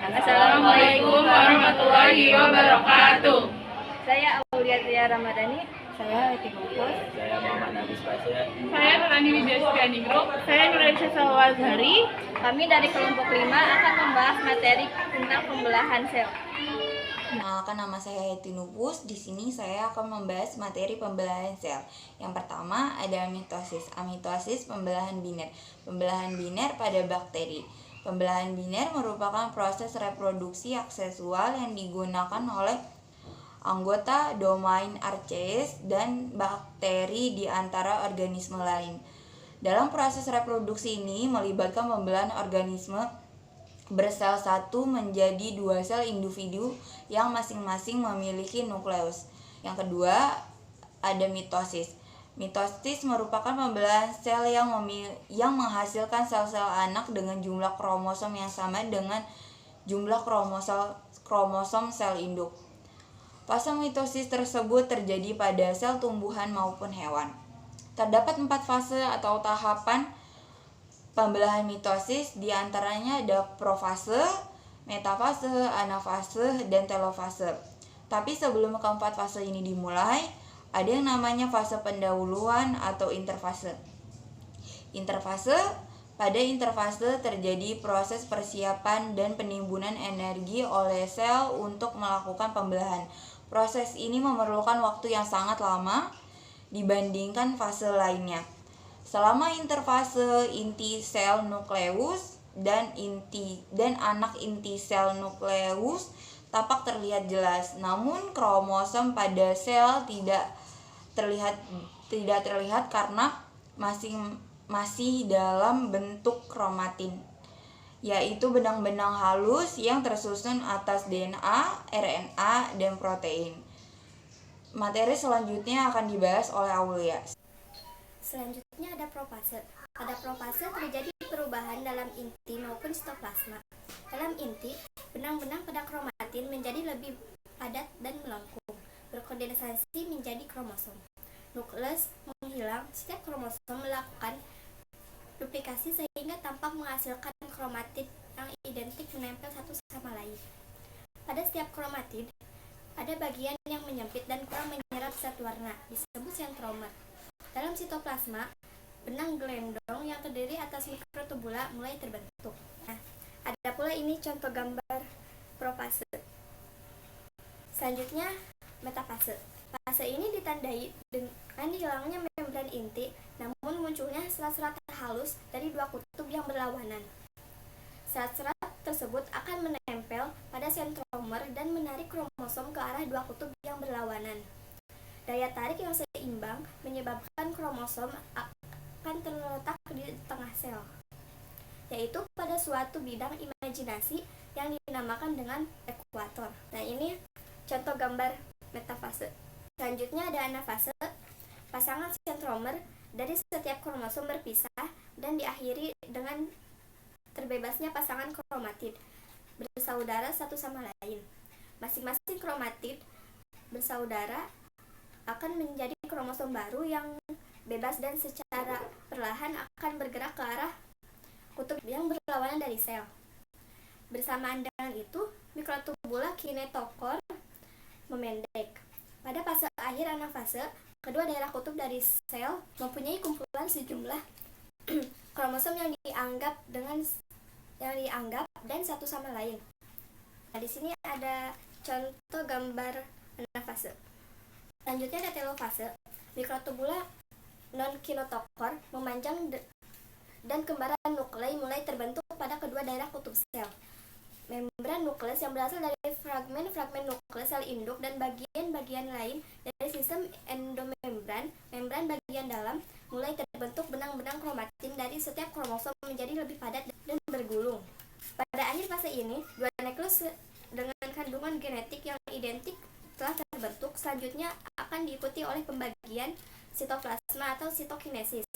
Assalamualaikum warahmatullahi wabarakatuh. Saya Aulia Ramadhani. Saya Eti Bungkus. Saya Muhammad Nabis Pasya. Saya Nurani Widyastianingrum. Saya Nuraisyah Salwazhari. Kami dari kelompok 5 akan membahas materi tentang pembelahan sel. Kenalkan, nama saya Eti Nubus. Di sini saya akan membahas materi pembelahan sel. Yang pertama ada mitosis. Amitosis pembelahan biner. Pembelahan biner pada bakteri. Pembelahan biner merupakan proses reproduksi aksesual yang digunakan oleh anggota domain Archaeus dan bakteri di antara organisme lain. Dalam proses reproduksi ini melibatkan pembelahan organisme bersel satu menjadi 2 sel individu yang masing-masing memiliki nukleus. Yang kedua ada mitosis. Mitosis merupakan pembelahan sel yang menghasilkan sel-sel anak dengan jumlah kromosom yang sama dengan jumlah kromosom sel induk. Fase mitosis tersebut terjadi pada sel tumbuhan maupun hewan. Terdapat 4 fase atau tahapan pembelahan mitosis, diantaranya ada profase, metafase, anafase, dan telofase. Tapi sebelum keempat fase ini dimulai, ada yang namanya fase pendahuluan atau interfase. Pada interfase terjadi proses persiapan dan penimbunan energi oleh sel untuk melakukan pembelahan. Proses ini memerlukan waktu yang sangat lama dibandingkan fase lainnya. Selama interfase, inti sel nukleus dan anak inti sel nukleus tampak terlihat jelas, namun kromosom pada sel tidak terlihat karena masih dalam bentuk kromatin, yaitu benang-benang halus yang tersusun atas DNA, RNA, dan protein. Materi selanjutnya akan dibahas oleh Aulia. Selanjutnya ada profase. Pada profase terjadi perubahan dalam inti maupun sitoplasma. Dalam inti, benang-benang pada kromatin menjadi lebih padat dan melengkung, berkondensasi menjadi kromosom. Nukleus menghilang, setiap kromosom melakukan duplikasi sehingga tampak menghasilkan kromatid yang identik menempel satu sama lain. Pada setiap kromatid, ada bagian yang menyempit dan kurang menyerap zat warna, disebut sentromer. Dalam sitoplasma, benang gelendong yang terdiri atas mikrotubula mulai terbentuk. Nah, ada pula ini contoh gambar profase. Selanjutnya, metafase. Fase ini ditandai dengan hilangnya membran inti, namun munculnya serat-serat halus dari 2 kutub yang berlawanan. Serat-serat tersebut akan menempel pada sentromer dan menarik kromosom ke arah 2 kutub yang berlawanan. Daya tarik yang seimbang menyebabkan kromosom akan terletak di tengah sel, yaitu pada suatu bidang imajinasi yang dinamakan dengan ekuator. Nah, ini contoh gambar metafase. Selanjutnya ada anafase. Pasangan sentromer dari setiap kromosom berpisah dan diakhiri dengan terbebasnya pasangan kromatid bersaudara satu sama lain. Masing-masing kromatid bersaudara akan menjadi kromosom baru yang bebas dan secara perlahan akan bergerak ke arah kutub yang berlawanan dari sel. Bersamaan dengan itu, mikrotubula kinetokor memendek. Pada fase akhir anafase, kedua daerah kutub dari sel mempunyai kumpulan sejumlah kromosom yang dianggap dan satu sama lain. Nah, di sini ada contoh gambar anafase. Selanjutnya ada telofase. Mikrotubula non-kinetokor memanjang dan kembaran nuklei mulai terbentuk pada kedua daerah kutub sel. Membran nukleus yang berasal dari fragmen-fragmen nukleus sel induk dan bagian-bagian lain dari sistem endomembran, membran bagian dalam, mulai terbentuk benang-benang kromatin dari setiap kromosom menjadi lebih padat dan bergulung. Pada akhir fase ini, 2 nukleus dengan kandungan genetik yang identik telah terbentuk. Selanjutnya akan diikuti oleh pembagian sitoplasma atau sitokinesis.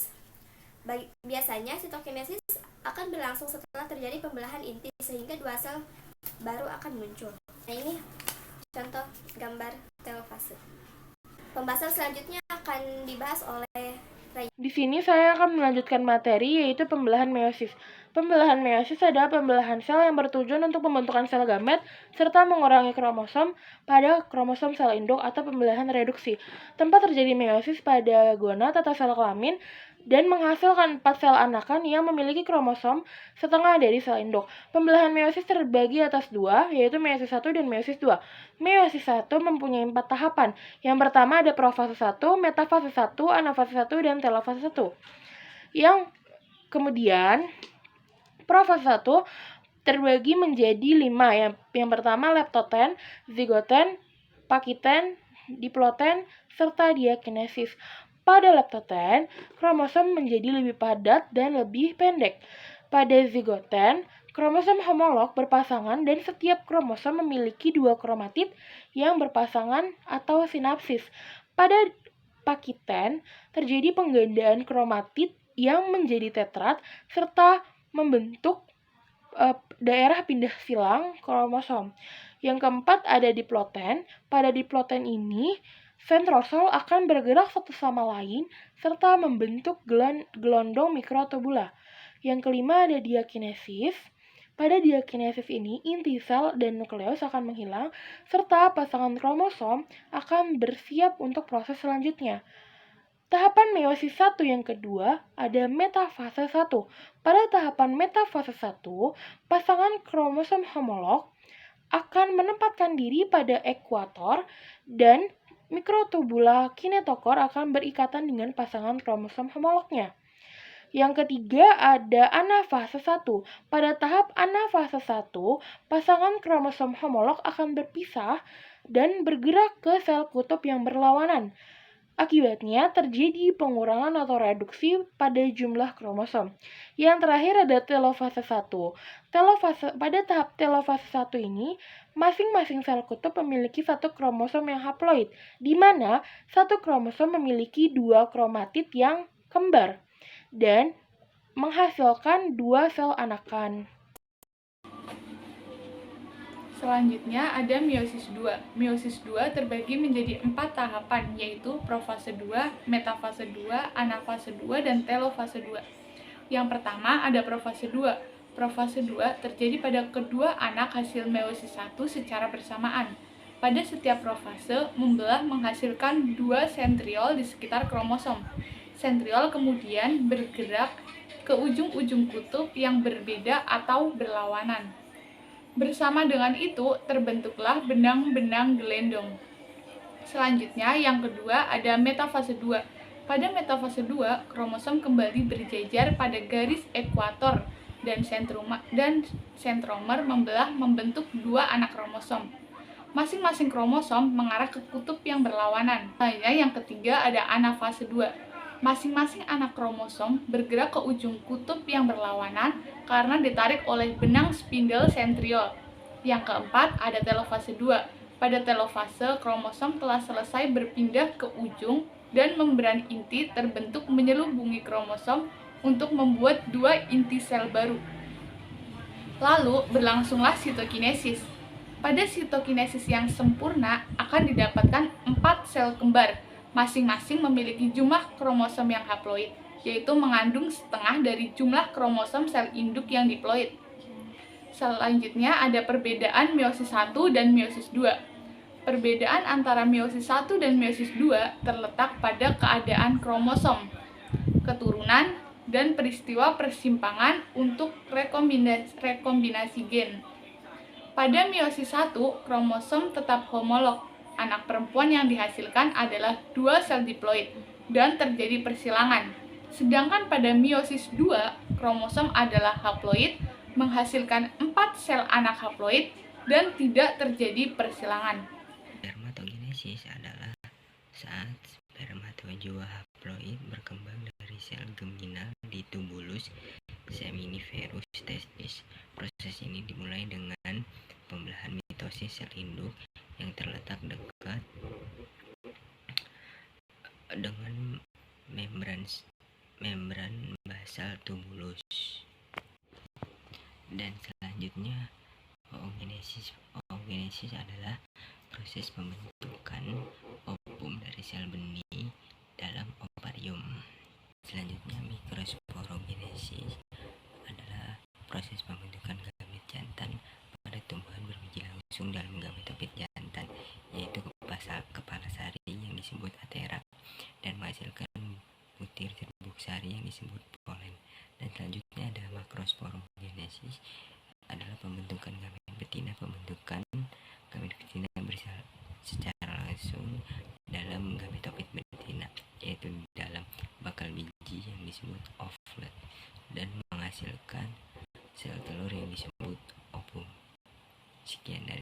Biasanya sitokinesis akan berlangsung setelah terjadi pembelahan inti sehingga 2 sel baru akan muncul. Nah, ini contoh gambar telofase. Pembahasan selanjutnya akan dibahas oleh Di sini saya akan melanjutkan materi yaitu pembelahan meiosis. Pembelahan meiosis adalah pembelahan sel yang bertujuan untuk pembentukan sel gamet serta mengurangi kromosom pada kromosom sel induk atau pembelahan reduksi. Tempat terjadi meiosis pada gonad atau sel kelamin dan menghasilkan 4 sel anakan yang memiliki kromosom setengah dari sel induk. Pembelahan meiosis terbagi atas dua, yaitu meiosis 1 dan meiosis 2. Meiosis 1 mempunyai 4 tahapan. Yang pertama ada profase 1, metafase 1, anafase 1, dan telofase 1. Yang kemudian profase 1 terbagi menjadi 5. Yang pertama leptoten, zigoten, pakiten, diploten, serta diakinesis. Pada leptoten, kromosom menjadi lebih padat dan lebih pendek. Pada zigoten, kromosom homolog berpasangan dan setiap kromosom memiliki 2 kromatid yang berpasangan atau sinapsis. Pada pakiten, terjadi penggandaan kromatid yang menjadi tetrad serta membentuk daerah pindah silang kromosom. Yang keempat ada diploten. Pada diploten ini, sentrosol akan bergerak satu sama lain serta membentuk gelondong mikrotubula. Yang kelima ada diakinesis. Pada diakinesis ini, inti sel dan nukleus akan menghilang serta pasangan kromosom akan bersiap untuk proses selanjutnya. Tahapan meiosis 1 yang kedua ada metafase 1. Pada tahapan metafase 1, pasangan kromosom homolog akan menempatkan diri pada ekuator dan mikrotubula kinetokor akan berikatan dengan pasangan kromosom homolognya. Yang ketiga ada anafase 1. Pada tahap anafase 1, pasangan kromosom homolog akan berpisah dan bergerak ke sel kutub yang berlawanan. Akibatnya terjadi pengurangan atau reduksi pada jumlah kromosom. Yang terakhir ada telofase 1. Pada tahap telofase 1 ini, masing-masing sel kutub memiliki 1 kromosom yang haploid, di mana 1 kromosom memiliki 2 kromatid yang kembar dan menghasilkan 2 sel anakan. Selanjutnya ada meiosis 2. Meiosis 2 terbagi menjadi 4 tahapan, yaitu profase 2, metafase 2, anafase 2, dan telofase 2. Yang pertama ada profase 2. Profase 2 terjadi pada kedua anak hasil meiosis 1 secara bersamaan. Pada setiap profase, membelah menghasilkan 2 sentriol di sekitar kromosom. Sentriol kemudian bergerak ke ujung-ujung kutub yang berbeda atau berlawanan. Bersama dengan itu, terbentuklah benang-benang gelendong. Selanjutnya, yang kedua ada metafase 2. Pada metafase 2, kromosom kembali berjejer pada garis ekuator dan sentromer membelah membentuk 2 anak kromosom. Masing-masing kromosom mengarah ke kutub yang berlawanan. Selanjutnya, yang ketiga ada anafase 2. Masing-masing anak kromosom bergerak ke ujung kutub yang berlawanan karena ditarik oleh benang spindel sentriol. Yang keempat ada telofase 2. Pada telofase, kromosom telah selesai berpindah ke ujung dan membran inti terbentuk menyelubungi kromosom untuk membuat 2 inti sel baru. Lalu berlangsunglah sitokinesis. Pada sitokinesis yang sempurna akan didapatkan 4 sel kembar. Masing-masing memiliki jumlah kromosom yang haploid, yaitu mengandung setengah dari jumlah kromosom sel induk yang diploid. Selanjutnya ada perbedaan meiosis 1 dan meiosis 2. Perbedaan antara meiosis 1 dan meiosis 2 terletak pada keadaan kromosom, keturunan, dan peristiwa persimpangan untuk rekombinasi gen. Pada meiosis 1, kromosom tetap homolog. Anak perempuan yang dihasilkan adalah 2 sel diploid dan terjadi persilangan. Sedangkan pada meiosis 2, kromosom adalah haploid, menghasilkan 4 sel anak haploid dan tidak terjadi persilangan. Spermatogenesis adalah saat spermatozoa haploid berkembang dari sel geminal di tubulus seminiferus testis. Proses ini dimulai dengan pembelahan mitosis sel induk yang terletak dekat dengan membran basal tubulus. Dan selanjutnya oogenesis adalah proses pembentukan ovum dari sel benih dalam ovarium. Selanjutnya, mikrosporogenesis adalah proses pembentukan gamet jantan pada tumbuhan berbiji langsung dalam gametofit jantan, yaitu kepala sari yang disebut atera dan menghasilkan butir serbuk sari yang disebut polen. Dan selanjutnya ada makrosporogenesis, adalah pembentukan gamet betina. Pembentukan gamet betina secara langsung dalam gametofit betina, yaitu dalam bakal biji yang disebut ovule, dan menghasilkan sel telur yang disebut ovum. Sekian dari